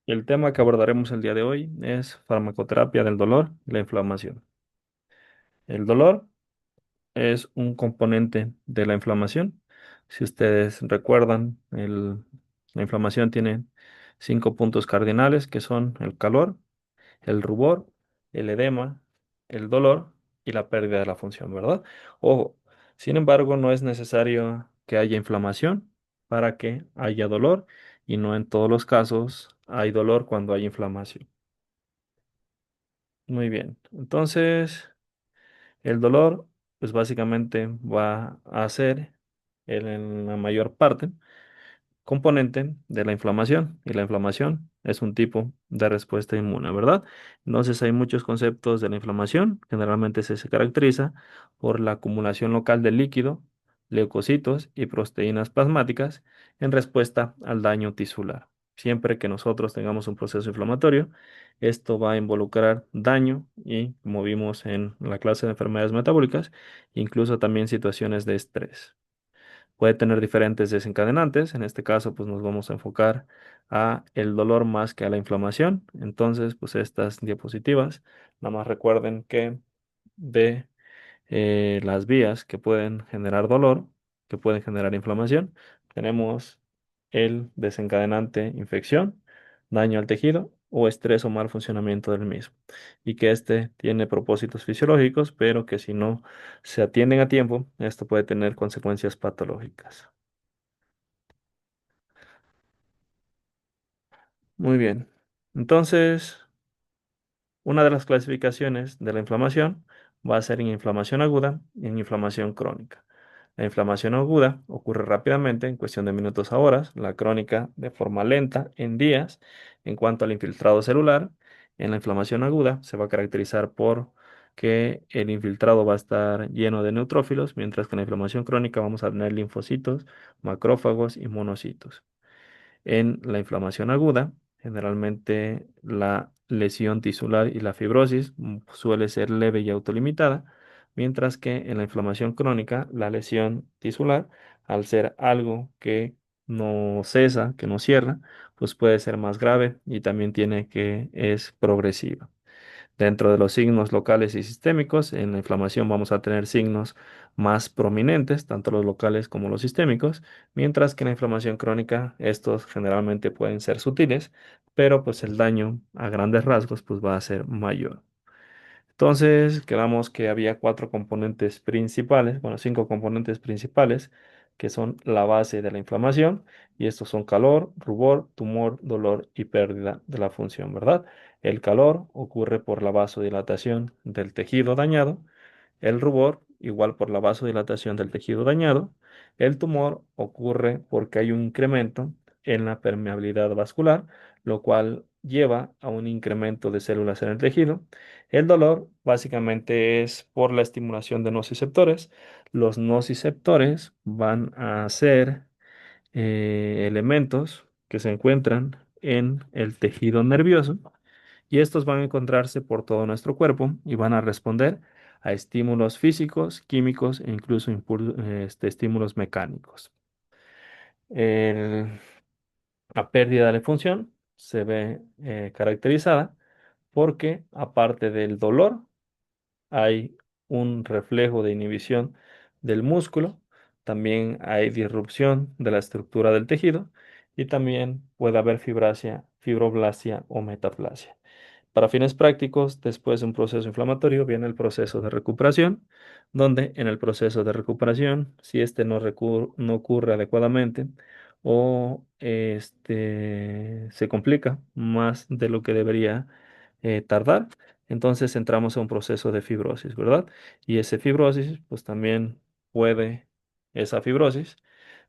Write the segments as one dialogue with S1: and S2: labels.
S1: El tema que abordaremos el día de hoy es farmacoterapia del dolor y la inflamación. El dolor es un componente de la inflamación. Si ustedes recuerdan, la inflamación tiene 5 puntos cardinales que son el calor, el rubor, el edema, el dolor y la pérdida de la función, ¿verdad? Ojo, sin embargo, no es necesario que haya inflamación para que haya dolor y no en todos los casos hay dolor cuando hay inflamación. Muy bien. Entonces, el dolor, pues básicamente va a ser en la mayor parte componente de la inflamación. Y la inflamación es un tipo de respuesta inmune, ¿verdad? Entonces, hay muchos conceptos de la inflamación. Generalmente se caracteriza por la acumulación local de líquido, leucocitos y proteínas plasmáticas en respuesta al daño tisular. Siempre que nosotros tengamos un proceso inflamatorio, esto va a involucrar daño y, como vimos en la clase de enfermedades metabólicas, incluso también situaciones de estrés. Puede tener diferentes desencadenantes. En este caso, pues nos vamos a enfocar a el dolor más que a la inflamación. Entonces, pues estas diapositivas, nada más recuerden que de las vías que pueden generar dolor, que pueden generar inflamación. Tenemos el desencadenante infección, daño al tejido o estrés o mal funcionamiento del mismo. Y que este tiene propósitos fisiológicos, pero que si no se atienden a tiempo, esto puede tener consecuencias patológicas. Muy bien. Entonces, una de las clasificaciones de la inflamación va a ser en inflamación aguda y en inflamación crónica. La inflamación aguda ocurre rápidamente en cuestión de minutos a horas, la crónica de forma lenta en días. En cuanto al infiltrado celular, en la inflamación aguda se va a caracterizar por que el infiltrado va a estar lleno de neutrófilos, mientras que en la inflamación crónica vamos a tener linfocitos, macrófagos y monocitos. En la inflamación aguda, generalmente la lesión tisular y la fibrosis suele ser leve y autolimitada, mientras que en la inflamación crónica, la lesión tisular, al ser algo que no cesa, que no cierra, pues puede ser más grave y también tiene que es progresiva. Dentro de los signos locales y sistémicos, en la inflamación vamos a tener signos más prominentes, tanto los locales como los sistémicos, mientras que en la inflamación crónica estos generalmente pueden ser sutiles, pero pues el daño a grandes rasgos pues va a ser mayor. Entonces, quedamos que había 4 componentes principales, bueno, 5 componentes principales, que son la base de la inflamación, y estos son calor, rubor, tumor, dolor y pérdida de la función, ¿verdad? El calor ocurre por la vasodilatación del tejido dañado, el rubor, igual por la vasodilatación del tejido dañado. El tumor ocurre porque hay un incremento en la permeabilidad vascular, lo cual lleva a un incremento de células en el tejido. El dolor básicamente es por la estimulación de nociceptores. Los nociceptores van a ser elementos que se encuentran en el tejido nervioso y estos van a encontrarse por todo nuestro cuerpo y van a responder a estímulos físicos, químicos e incluso estímulos mecánicos. El- la pérdida de función se ve caracterizada porque aparte del dolor hay un reflejo de inhibición del músculo, también hay disrupción de la estructura del tejido y también puede haber fibrasia, fibroblastia o metaplasia. Para fines prácticos, después de un proceso inflamatorio, viene el proceso de recuperación, donde en el proceso de recuperación, si este no ocurre adecuadamente o se complica más de lo que debería tardar, entonces entramos a un proceso de fibrosis, ¿verdad? Y esa fibrosis, pues también puede, esa fibrosis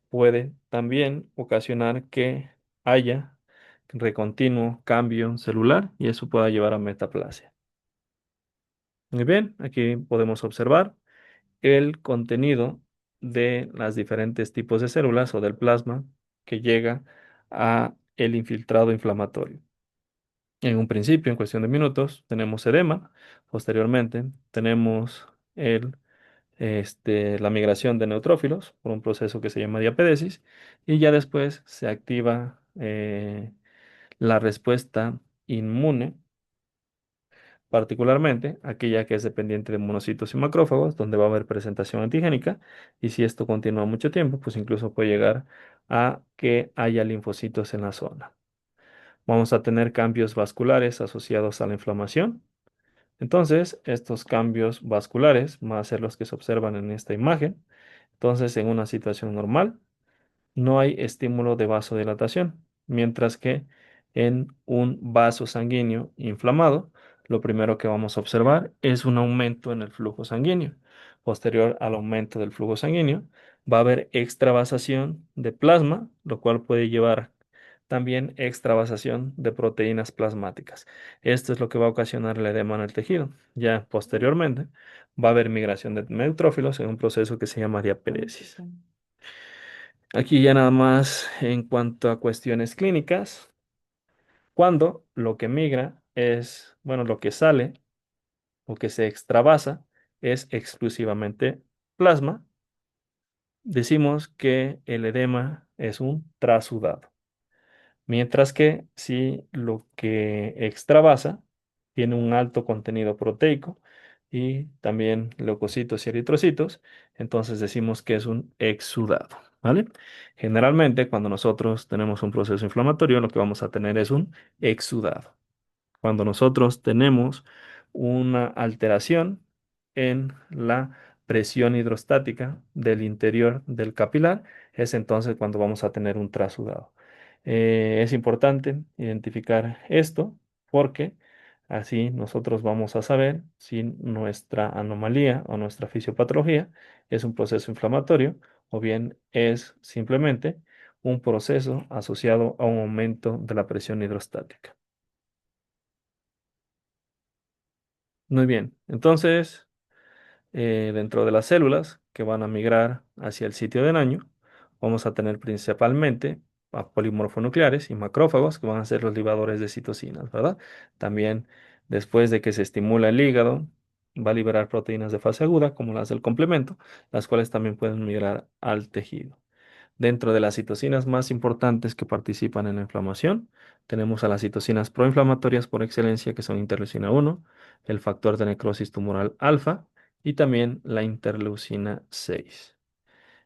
S1: puede también ocasionar que haya continuo cambio celular y eso pueda llevar a metaplasia. Muy bien, aquí podemos observar el contenido de las diferentes tipos de células o del plasma que llega a el infiltrado inflamatorio. En un principio, en cuestión de minutos, tenemos edema. Posteriormente, tenemos la migración de neutrófilos por un proceso que se llama diapedesis y ya después se activa La respuesta inmune, particularmente aquella que es dependiente de monocitos y macrófagos, donde va a haber presentación antigénica, y si esto continúa mucho tiempo, pues incluso puede llegar a que haya linfocitos en la zona. Vamos a tener cambios vasculares asociados a la inflamación. Entonces, estos cambios vasculares van a ser los que se observan en esta imagen. Entonces, en una situación normal, no hay estímulo de vasodilatación, mientras que en un vaso sanguíneo inflamado, lo primero que vamos a observar es un aumento en el flujo sanguíneo. Posterior al aumento del flujo sanguíneo, va a haber extravasación de plasma, lo cual puede llevar también extravasación de proteínas plasmáticas. Esto es lo que va a ocasionar el edema en el tejido. Ya posteriormente va a haber migración de neutrófilos en un proceso que se llama diaperesis. Aquí ya nada más en cuanto a cuestiones clínicas, cuando lo que migra es, bueno, lo que sale o que se extravasa es exclusivamente plasma, decimos que el edema es un trasudado. Mientras que si lo que extravasa tiene un alto contenido proteico y también leucocitos y eritrocitos, entonces decimos que es un exudado, ¿vale? Generalmente, cuando nosotros tenemos un proceso inflamatorio, lo que vamos a tener es un exudado. Cuando nosotros tenemos una alteración en la presión hidrostática del interior del capilar, es entonces cuando vamos a tener un trasudado. Es importante identificar esto porque así nosotros vamos a saber si nuestra anomalía o nuestra fisiopatología es un proceso inflamatorio o bien es simplemente un proceso asociado a un aumento de la presión hidrostática. Muy bien, entonces dentro de las células que van a migrar hacia el sitio de daño, vamos a tener principalmente a polimorfonucleares y macrófagos que van a ser los libadores de citocinas, ¿verdad? También después de que se estimula el hígado, va a liberar proteínas de fase aguda como las del complemento, las cuales también pueden migrar al tejido. Dentro de las citocinas más importantes que participan en la inflamación, tenemos a las citocinas proinflamatorias por excelencia, que son interleucina 1, el factor de necrosis tumoral alfa y también la interleucina 6.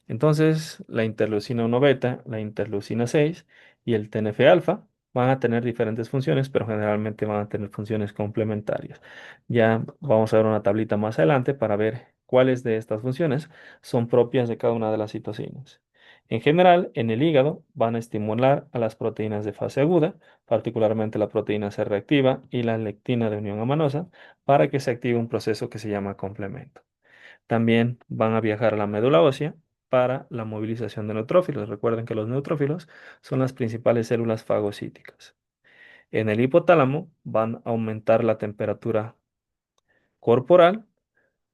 S1: Entonces, la interleucina 1 beta, la interleucina 6 y el TNF alfa van a tener diferentes funciones, pero generalmente van a tener funciones complementarias. Ya vamos a ver una tablita más adelante para ver cuáles de estas funciones son propias de cada una de las citocinas. En general, en el hígado van a estimular a las proteínas de fase aguda, particularmente la proteína C reactiva y la lectina de unión amanosa, para que se active un proceso que se llama complemento. También van a viajar a la médula ósea para la movilización de neutrófilos. Recuerden que los neutrófilos son las principales células fagocíticas. En el hipotálamo van a aumentar la temperatura corporal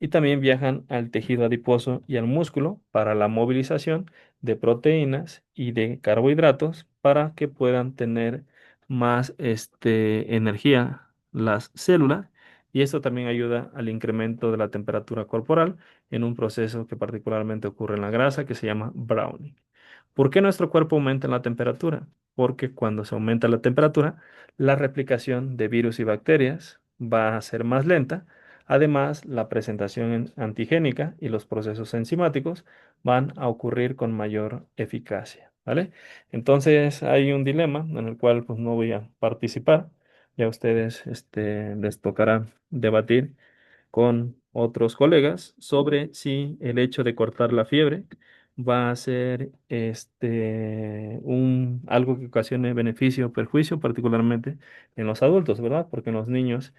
S1: y también viajan al tejido adiposo y al músculo para la movilización de proteínas y de carbohidratos para que puedan tener más energía las células y esto también ayuda al incremento de la temperatura corporal en un proceso que particularmente ocurre en la grasa que se llama browning. ¿Por qué nuestro cuerpo aumenta la temperatura? Porque cuando se aumenta la temperatura, la replicación de virus y bacterias va a ser más lenta. Además, la presentación antigénica y los procesos enzimáticos van a ocurrir con mayor eficacia, ¿vale? Entonces hay un dilema en el cual pues, no voy a participar. Ya a ustedes les tocará debatir con otros colegas sobre si el hecho de cortar la fiebre va a ser algo que ocasione beneficio o perjuicio, particularmente en los adultos, ¿verdad? Porque en los niños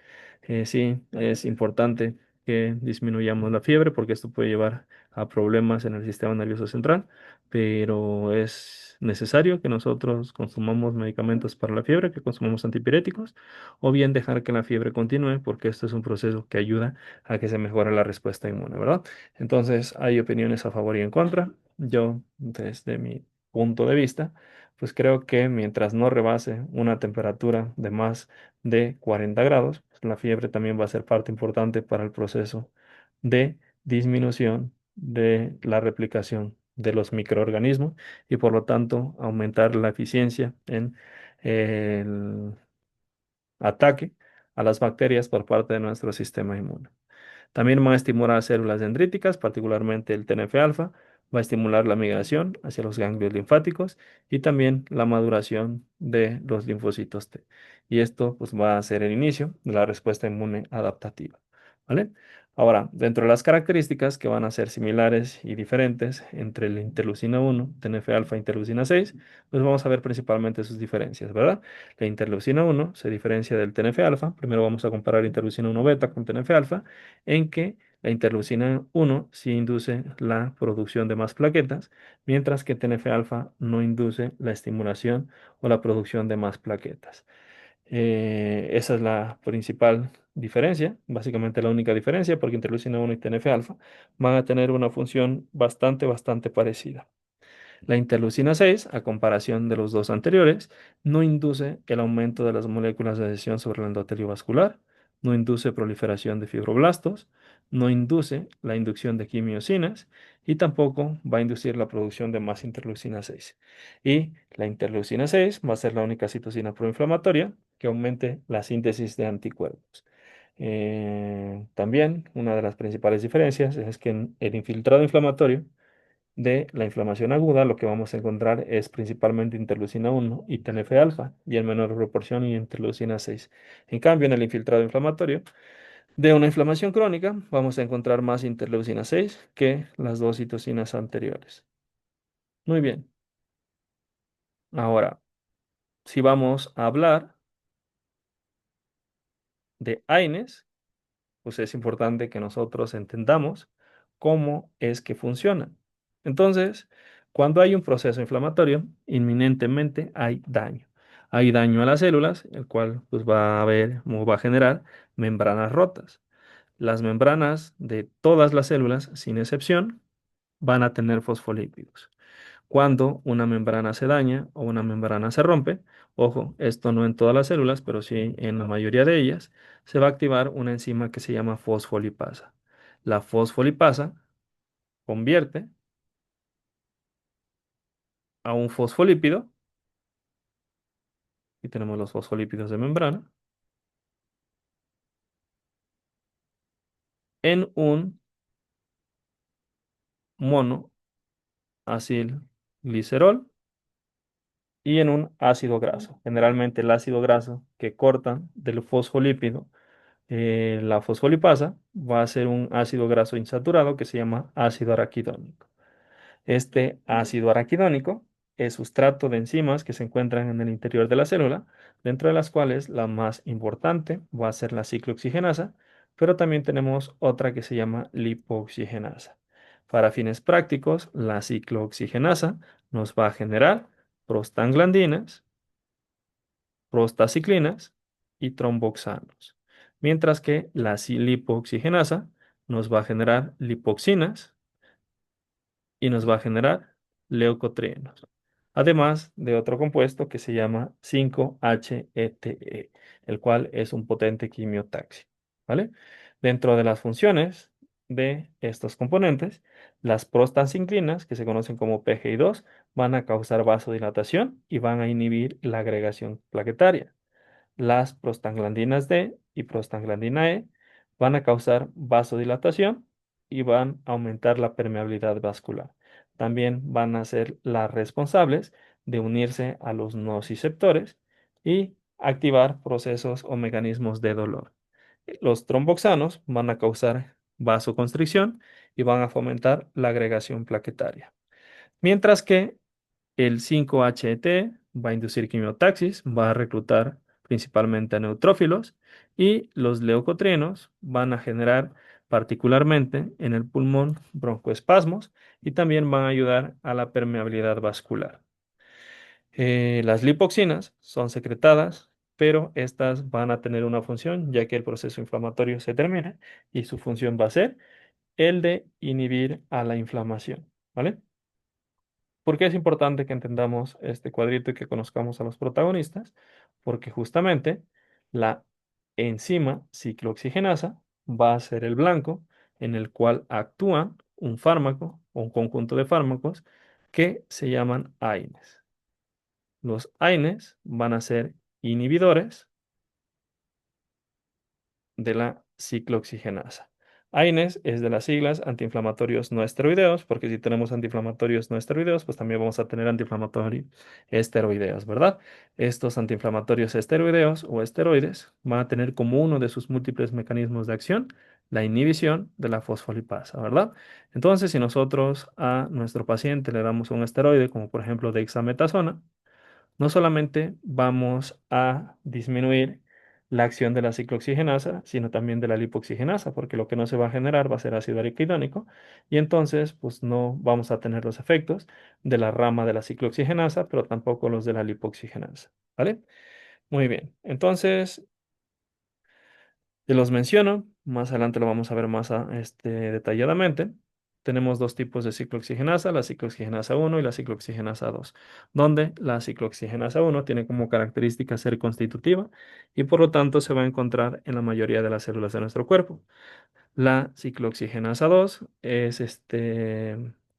S1: sí es importante que disminuyamos la fiebre porque esto puede llevar a problemas en el sistema nervioso central, pero es necesario que nosotros consumamos medicamentos para la fiebre, que consumamos antipiréticos, o bien dejar que la fiebre continúe porque esto es un proceso que ayuda a que se mejore la respuesta inmune, ¿verdad? Entonces, hay opiniones a favor y en contra. Yo, desde mi punto de vista, pues creo que mientras no rebase una temperatura de más de 40 grados, pues la fiebre también va a ser parte importante para el proceso de disminución de la replicación de los microorganismos y por lo tanto aumentar la eficiencia en el ataque a las bacterias por parte de nuestro sistema inmune. También va a estimular células dendríticas, particularmente el TNF-alfa, va a estimular la migración hacia los ganglios linfáticos y también la maduración de los linfocitos T. Y esto pues, va a ser el inicio de la respuesta inmune adaptativa. ¿Vale? Ahora, dentro de las características que van a ser similares y diferentes entre la interleucina 1, TNF-alfa e interleucina 6, pues vamos a ver principalmente sus diferencias, ¿verdad? La interleucina 1 se diferencia del TNF-alfa. Primero vamos a comparar interleucina 1 beta con TNF-alfa en que la interleucina 1 sí induce la producción de más plaquetas, mientras que TNF-alfa no induce la estimulación o la producción de más plaquetas. Esa es la principal diferencia, básicamente la única diferencia, porque interleucina 1 y TNF-alfa van a tener una función bastante parecida. La interleucina 6, a comparación de los dos anteriores, no induce el aumento de las moléculas de adhesión sobre el endotelio vascular, no induce proliferación de fibroblastos, no induce la inducción de quimiosinas y tampoco va a inducir la producción de más interleucina 6. Y la interleucina 6 va a ser la única citocina proinflamatoria que aumente la síntesis de anticuerpos. También una de las principales diferencias es que en el infiltrado inflamatorio de la inflamación aguda, lo que vamos a encontrar es principalmente interleucina 1 y TNF-alfa, y en menor proporción y interleucina 6. En cambio, en el infiltrado inflamatorio de una inflamación crónica, vamos a encontrar más interleucina 6 que las dos citocinas anteriores. Muy bien. Ahora, si vamos a hablar de AINES, pues es importante que nosotros entendamos cómo es que funcionan. Entonces, cuando hay un proceso inflamatorio, inminentemente hay daño. Hay daño a las células, el cual pues, va a haber o va a generar membranas rotas. Las membranas de todas las células, sin excepción, van a tener fosfolípidos. Cuando una membrana se daña o una membrana se rompe, ojo, esto no en todas las células, pero sí en la mayoría de ellas, se va a activar una enzima que se llama fosfolipasa. La fosfolipasa convierte a un fosfolípido, y tenemos los fosfolípidos de membrana, en un monoacilglicerol y en un ácido graso. Generalmente el ácido graso que cortan del fosfolípido, la fosfolipasa, va a ser un ácido graso insaturado que se llama ácido araquidónico. Este ácido araquidónico es sustrato de enzimas que se encuentran en el interior de la célula, dentro de las cuales la más importante va a ser la ciclooxigenasa, pero también tenemos otra que se llama lipooxigenasa. Para fines prácticos, la ciclooxigenasa nos va a generar prostaglandinas, prostaciclinas y tromboxanos, mientras que la lipooxigenasa nos va a generar lipoxinas y nos va a generar leucotrienos, además de otro compuesto que se llama 5-HETE, el cual es un potente quimiotáxico, ¿vale? Dentro de las funciones de estos componentes, las prostanciclinas, que se conocen como PGI2, van a causar vasodilatación y van a inhibir la agregación plaquetaria. Las prostaglandinas D y prostaglandina E van a causar vasodilatación y van a aumentar la permeabilidad vascular. También van a ser las responsables de unirse a los nociceptores y activar procesos o mecanismos de dolor. Los tromboxanos van a causar vasoconstricción y van a fomentar la agregación plaquetaria. Mientras que el 5-HT va a inducir quimiotaxis, va a reclutar principalmente a neutrófilos y los leucotrienos van a generar particularmente en el pulmón broncoespasmos y también van a ayudar a la permeabilidad vascular. Las lipoxinas son secretadas, pero estas van a tener una función ya que el proceso inflamatorio se termina y su función va a ser el de inhibir a la inflamación, ¿vale? ¿Por qué es importante que entendamos este cuadrito y que conozcamos a los protagonistas? Porque justamente la enzima ciclooxigenasa va a ser el blanco en el cual actúa un fármaco o un conjunto de fármacos que se llaman AINES. Los AINES van a ser inhibidores de la ciclooxigenasa. AINES es de las siglas antiinflamatorios no esteroideos, porque si tenemos antiinflamatorios no esteroideos, pues también vamos a tener antiinflamatorios esteroideos, ¿verdad? Estos antiinflamatorios esteroideos o esteroides van a tener como uno de sus múltiples mecanismos de acción la inhibición de la fosfolipasa, ¿verdad? Entonces, si nosotros a nuestro paciente le damos un esteroide, como por ejemplo dexametasona, no solamente vamos a disminuir la acción de la ciclooxigenasa, sino también de la lipoxigenasa, porque lo que no se va a generar va a ser ácido araquidónico y entonces pues no vamos a tener los efectos de la rama de la ciclooxigenasa, pero tampoco los de la lipoxigenasa, ¿vale? Muy bien, entonces te los menciono, más adelante lo vamos a ver más detalladamente. Tenemos dos tipos de ciclooxigenasa, la ciclooxigenasa 1 y la ciclooxigenasa 2, donde la ciclooxigenasa 1 tiene como característica ser constitutiva y por lo tanto se va a encontrar en la mayoría de las células de nuestro cuerpo. La ciclooxigenasa 2 es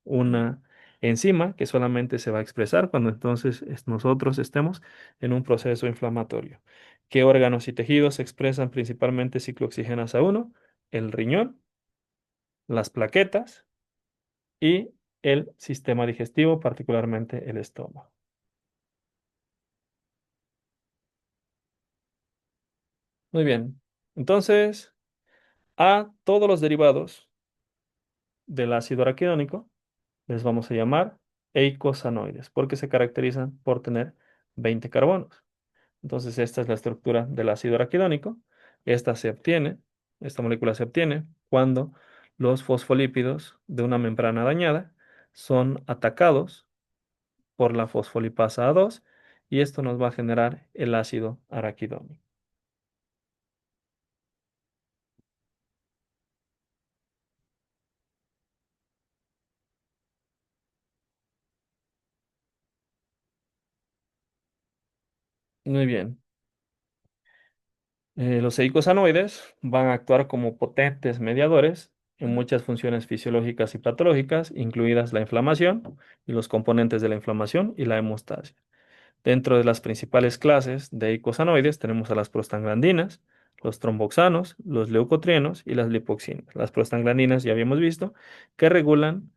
S1: una enzima que solamente se va a expresar cuando entonces nosotros estemos en un proceso inflamatorio. ¿Qué órganos y tejidos expresan principalmente ciclooxigenasa 1? El riñón, las plaquetas y el sistema digestivo, particularmente el estómago. Muy bien. Entonces, a todos los derivados del ácido araquidónico les vamos a llamar eicosanoides, porque se caracterizan por tener 20 carbonos. Entonces, esta es la estructura del ácido araquidónico. Esta se obtiene, esta molécula se obtiene cuando los fosfolípidos de una membrana dañada son atacados por la fosfolipasa A2 y esto nos va a generar el ácido araquidónico. Muy bien. Los eicosanoides van a actuar como potentes mediadores en muchas funciones fisiológicas y patológicas, incluidas la inflamación y los componentes de la inflamación y la hemostasia. Dentro de las principales clases de eicosanoides tenemos a las prostaglandinas, los tromboxanos, los leucotrienos y las lipoxinas. Las prostaglandinas ya habíamos visto que regulan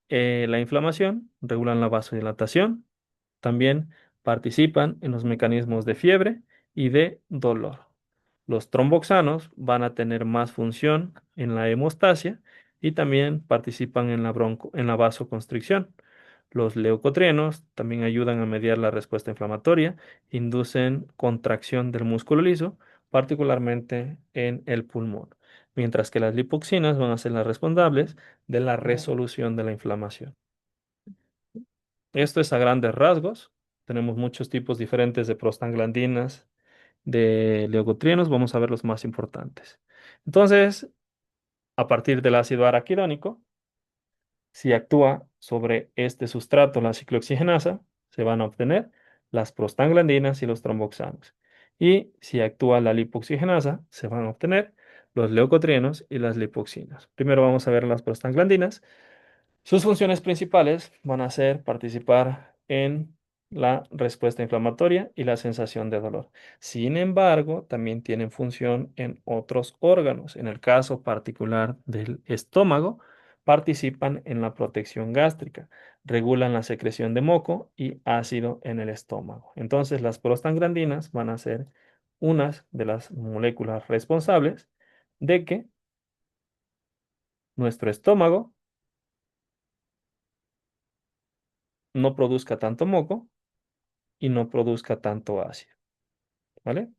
S1: la inflamación, regulan la vasodilatación, también participan en los mecanismos de fiebre y de dolor. Los tromboxanos van a tener más función en la hemostasia y también participan en en la vasoconstricción. Los leucotrienos también ayudan a mediar la respuesta inflamatoria, inducen contracción del músculo liso, particularmente en el pulmón, mientras que las lipoxinas van a ser las responsables de la resolución de la inflamación. Esto es a grandes rasgos. Tenemos muchos tipos diferentes de prostaglandinas, de leucotrienos. Vamos a ver los más importantes. Entonces, a partir del ácido araquidónico, si actúa sobre este sustrato, la ciclooxigenasa, se van a obtener las prostaglandinas y los tromboxanos. Y si actúa la lipoxigenasa, se van a obtener los leucotrienos y las lipoxinas. Primero vamos a ver las prostaglandinas. Sus funciones principales van a ser participar en la respuesta inflamatoria y la sensación de dolor. Sin embargo, también tienen función en otros órganos. En el caso particular del estómago, participan en la protección gástrica, regulan la secreción de moco y ácido en el estómago. Entonces, las prostaglandinas van a ser unas de las moléculas responsables de que nuestro estómago no produzca tanto moco y no produzca tanto ácido, ¿vale?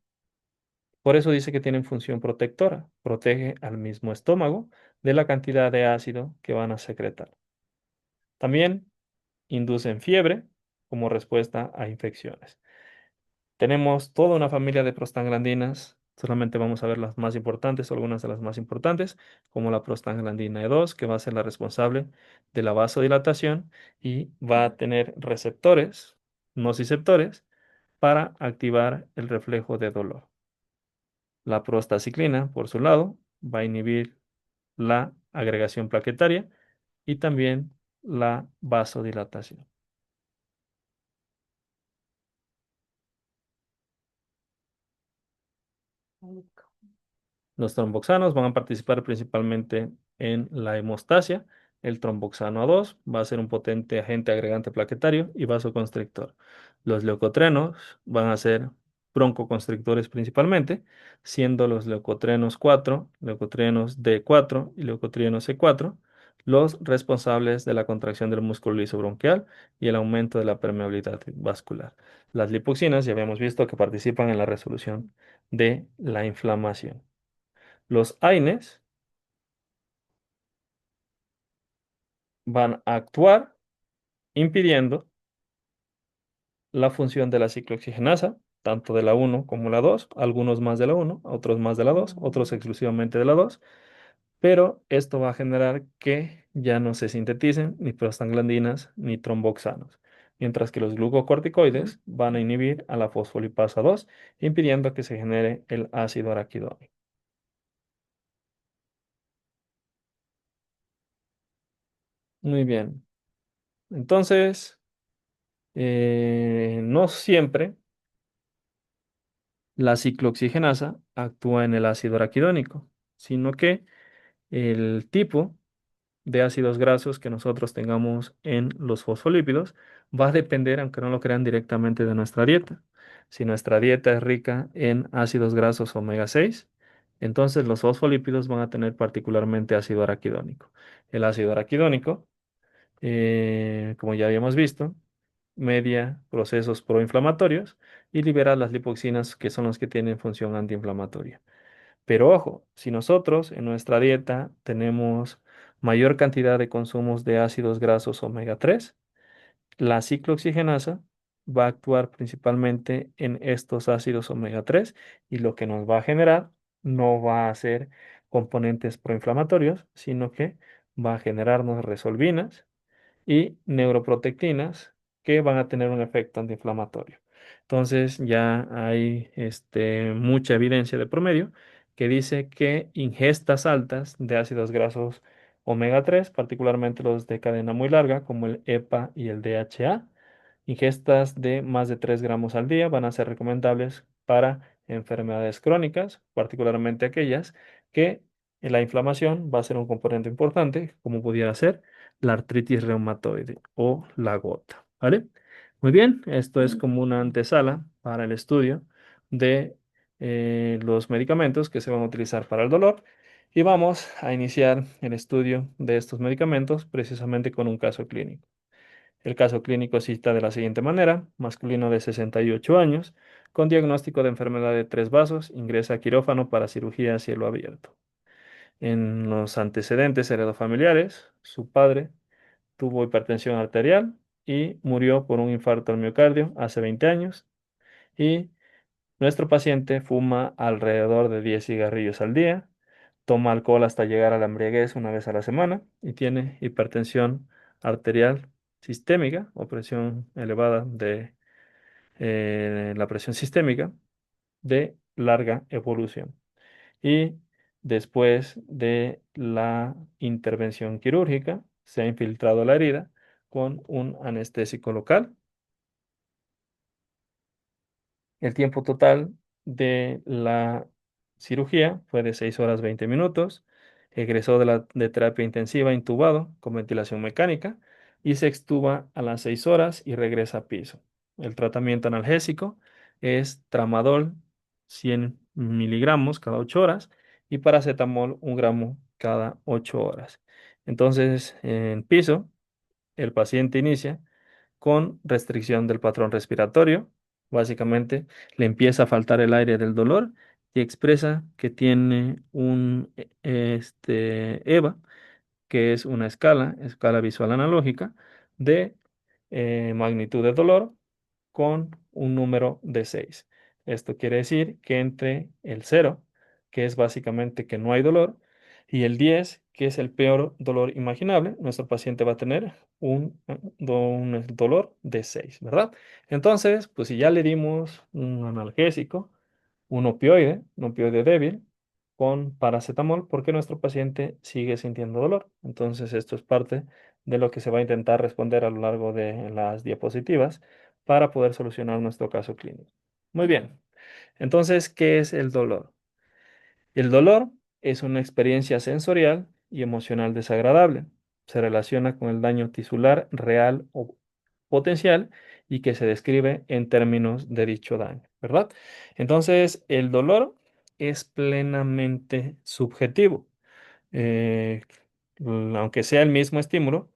S1: Por eso dice que tienen función protectora, protege al mismo estómago de la cantidad de ácido que van a secretar. También inducen fiebre como respuesta a infecciones. Tenemos toda una familia de prostaglandinas, solamente vamos a ver las más importantes o algunas de las más importantes, como la prostaglandina E2, que va a ser la responsable de la vasodilatación y va a tener receptores, nociceptores, para activar el reflejo de dolor. La prostaciclina, por su lado, va a inhibir la agregación plaquetaria y también la vasodilatación. Los tromboxanos van a participar principalmente en la hemostasia. El tromboxano A2 va a ser un potente agente agregante plaquetario y vasoconstrictor. Los leucotrenos van a ser broncoconstrictores principalmente, siendo los leucotrenos 4, leucotrenos D4 y leucotrenos C4 los responsables de la contracción del músculo liso bronquial y el aumento de la permeabilidad vascular. Las lipoxinas ya habíamos visto que participan en la resolución de la inflamación. Los AINES van a actuar impidiendo la función de la ciclooxigenasa, tanto de la 1 como la 2, algunos más de la 1, otros más de la 2, otros exclusivamente de la 2, pero esto va a generar que ya no se sinteticen ni prostaglandinas ni tromboxanos, mientras que los glucocorticoides van a inhibir a la fosfolipasa 2, impidiendo que se genere el ácido araquidónico. Muy bien, entonces, no siempre la ciclooxigenasa actúa en el ácido araquidónico, sino que el tipo de ácidos grasos que nosotros tengamos en los fosfolípidos va a depender, aunque no lo crean, directamente de nuestra dieta. Si nuestra dieta es rica en ácidos grasos omega 6, entonces los fosfolípidos van a tener particularmente ácido araquidónico. El ácido araquidónico, como ya habíamos visto, media procesos proinflamatorios y libera las lipoxinas que son las que tienen función antiinflamatoria. Pero ojo, si nosotros en nuestra dieta tenemos mayor cantidad de consumos de ácidos grasos omega 3, la ciclooxigenasa va a actuar principalmente en estos ácidos omega 3 y lo que nos va a generar no va a ser componentes proinflamatorios, sino que va a generarnos resolvinas y neuroprotectinas que van a tener un efecto antiinflamatorio. Entonces ya hay mucha evidencia de promedio que dice que ingestas altas de ácidos grasos omega 3, particularmente los de cadena muy larga, como el EPA y el DHA, ingestas de más de 3 gramos al día van a ser recomendables para enfermedades crónicas, particularmente aquellas que la inflamación va a ser un componente importante, como pudiera ser la artritis reumatoide o la gota, ¿vale? Muy bien, esto es como una antesala para el estudio de los medicamentos que se van a utilizar para el dolor y vamos a iniciar el estudio de estos medicamentos precisamente con un caso clínico. El caso clínico cita de la siguiente manera: masculino de 68 años, con diagnóstico de enfermedad de tres vasos, ingresa a quirófano para cirugía a cielo abierto. En los antecedentes heredofamiliares, su padre tuvo hipertensión arterial y murió por un infarto al miocardio hace 20 años. Y nuestro paciente fuma alrededor de 10 cigarrillos al día, toma alcohol hasta llegar a la embriaguez una vez a la semana y tiene hipertensión arterial sistémica o presión elevada de la presión sistémica de larga evolución. Y después de la intervención quirúrgica, se ha infiltrado la herida con un anestésico local. El tiempo total de la cirugía fue de 6 horas 20 minutos. Egresó de terapia intensiva intubado con ventilación mecánica y se extuba a las 6 horas y regresa a piso. El tratamiento analgésico es tramadol 100 miligramos cada 8 horas y paracetamol 1 gramo cada 8 horas. Entonces, en piso, el paciente inicia con restricción del patrón respiratorio. Básicamente, le empieza a faltar el aire del dolor y expresa que tiene un EVA, que es una escala visual analógica de magnitud de dolor con un número de 6. Esto quiere decir que entre el 0, que es básicamente que no hay dolor, y el 10, que es el peor dolor imaginable, nuestro paciente va a tener un dolor de 6, ¿verdad? Entonces, pues si ya le dimos un analgésico, un opioide débil, con paracetamol, porque nuestro paciente sigue sintiendo dolor. Entonces, esto es parte de lo que se va a intentar responder a lo largo de las diapositivas para poder solucionar nuestro caso clínico. Muy bien. Entonces, ¿qué es el dolor? El dolor es una experiencia sensorial y emocional desagradable. Se relaciona con el daño tisular real o potencial y que se describe en términos de dicho daño, ¿verdad? Entonces, el dolor es plenamente subjetivo. Eh, Aunque sea el mismo estímulo,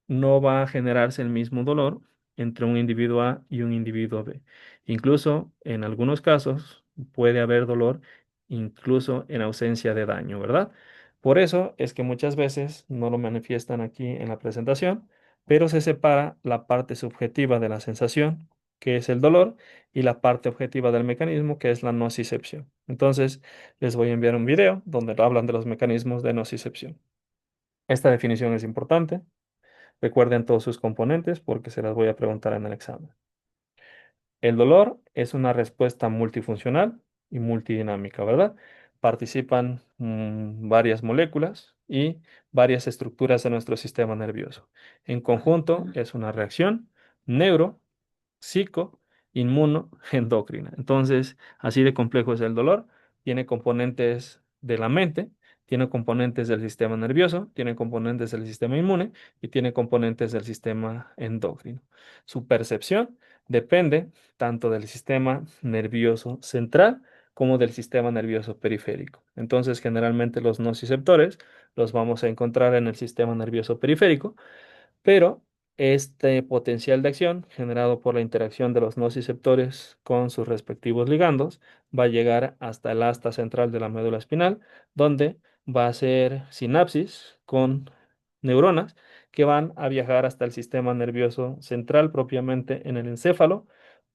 S1: no va a generarse el mismo dolor entre un individuo A y un individuo B. Incluso en algunos casos puede haber dolor incluso en ausencia de daño, ¿verdad? Por eso es que muchas veces no lo manifiestan aquí en la presentación, pero se separa la parte subjetiva de la sensación, que es el dolor, y la parte objetiva del mecanismo, que es la nocicepción. Entonces, les voy a enviar un video donde hablan de los mecanismos de nocicepción. Esta definición es importante. Recuerden todos sus componentes porque se las voy a preguntar en el examen. El dolor es una respuesta multifuncional y multidinámica, ¿verdad? Participan varias moléculas y varias estructuras de nuestro sistema nervioso. En conjunto es una reacción neuro, psico, inmuno, endocrina. Entonces, así de complejo es el dolor. Tiene componentes de la mente, tiene componentes del sistema nervioso, tiene componentes del sistema inmune y tiene componentes del sistema endocrino. Su percepción depende tanto del sistema nervioso central como del sistema nervioso periférico. Entonces, generalmente los nociceptores los vamos a encontrar en el sistema nervioso periférico, pero este potencial de acción generado por la interacción de los nociceptores con sus respectivos ligandos va a llegar hasta el asta central de la médula espinal, donde va a hacer sinapsis con neuronas que van a viajar hasta el sistema nervioso central propiamente en el encéfalo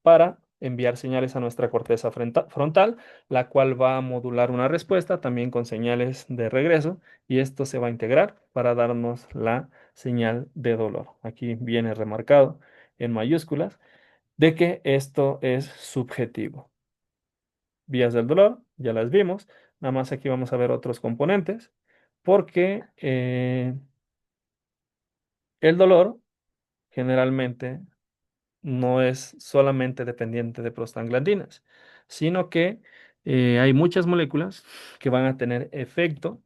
S1: para enviar señales a nuestra corteza frontal, la cual va a modular una respuesta también con señales de regreso, y esto se va a integrar para darnos la señal de dolor. Aquí viene remarcado en mayúsculas de que esto es subjetivo. Vías del dolor, ya las vimos. Nada más aquí vamos a ver otros componentes porque el dolor generalmente no es solamente dependiente de prostaglandinas, sino que hay muchas moléculas que van a tener efecto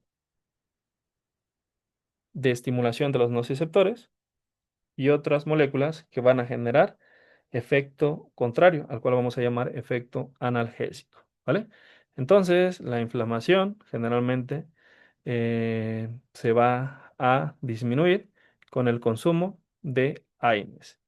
S1: de estimulación de los nociceptores y otras moléculas que van a generar efecto contrario, al cual vamos a llamar efecto analgésico, ¿vale? Entonces, la inflamación generalmente se va a disminuir con el consumo de AINES,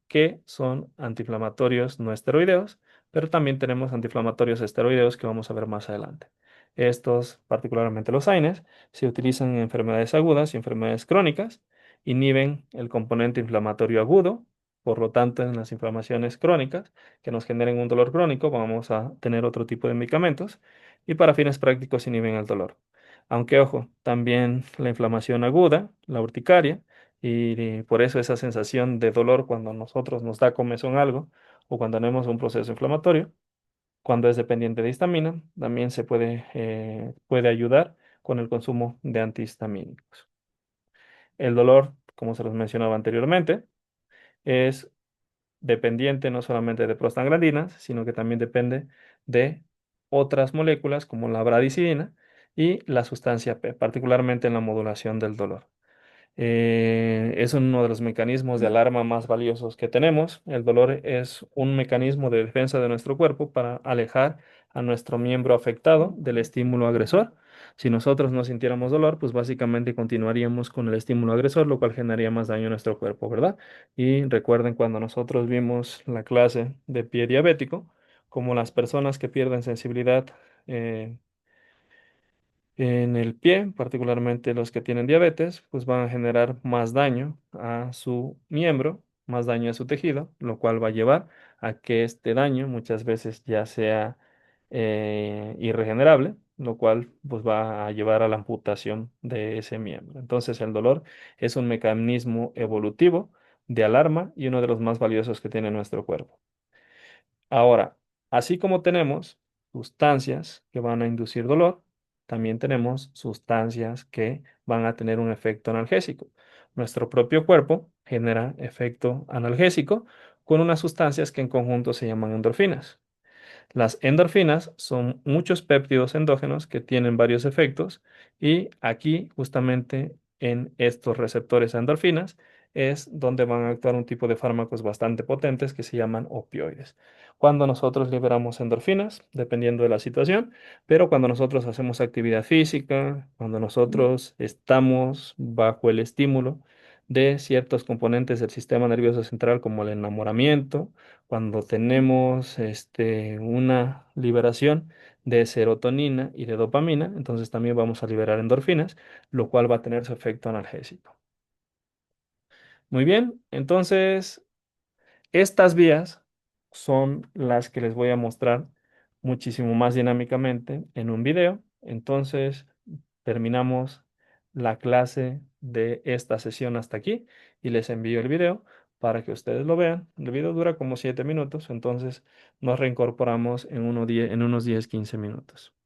S1: que son antiinflamatorios no esteroideos, pero también tenemos antiinflamatorios esteroideos que vamos a ver más adelante. Estos, particularmente los AINES, se utilizan en enfermedades agudas y enfermedades crónicas, inhiben el componente inflamatorio agudo, por lo tanto, en las inflamaciones crónicas que nos generen un dolor crónico, vamos a tener otro tipo de medicamentos y para fines prácticos inhiben el dolor. Aunque, ojo, también la inflamación aguda, la urticaria, y por eso esa sensación de dolor cuando nosotros nos da comezón algo o cuando tenemos un proceso inflamatorio, cuando es dependiente de histamina, también se puede ayudar con el consumo de antihistamínicos. El dolor, como se los mencionaba anteriormente, es dependiente no solamente de prostaglandinas, sino que también depende de otras moléculas como la bradicina y la sustancia P, particularmente en la modulación del dolor. Es uno de los mecanismos de alarma más valiosos que tenemos. El dolor es un mecanismo de defensa de nuestro cuerpo para alejar a nuestro miembro afectado del estímulo agresor. Si nosotros no sintiéramos dolor, pues básicamente continuaríamos con el estímulo agresor, lo cual generaría más daño a nuestro cuerpo, ¿verdad? Y recuerden cuando nosotros vimos la clase de pie diabético, como las personas que pierden sensibilidad eh, en el pie, particularmente los que tienen diabetes, pues van a generar más daño a su miembro, más daño a su tejido, lo cual va a llevar a que este daño muchas veces ya sea irregenerable, lo cual pues va a llevar a la amputación de ese miembro. Entonces el dolor es un mecanismo evolutivo de alarma y uno de los más valiosos que tiene nuestro cuerpo. Ahora, así como tenemos sustancias que van a inducir dolor, también tenemos sustancias que van a tener un efecto analgésico. Nuestro propio cuerpo genera efecto analgésico con unas sustancias que en conjunto se llaman endorfinas. Las endorfinas son muchos péptidos endógenos que tienen varios efectos y aquí justamente en estos receptores a endorfinas es donde van a actuar un tipo de fármacos bastante potentes que se llaman opioides. Cuando nosotros liberamos endorfinas, dependiendo de la situación, pero cuando nosotros hacemos actividad física, cuando nosotros estamos bajo el estímulo de ciertos componentes del sistema nervioso central como el enamoramiento, cuando tenemos una liberación de serotonina y de dopamina, entonces también vamos a liberar endorfinas, lo cual va a tener su efecto analgésico. Muy bien, entonces estas vías son las que les voy a mostrar muchísimo más dinámicamente en un video. Entonces terminamos la clase de esta sesión hasta aquí y les envío el video para que ustedes lo vean. El video dura como 7 minutos, entonces nos reincorporamos en unos 10, 15 minutos.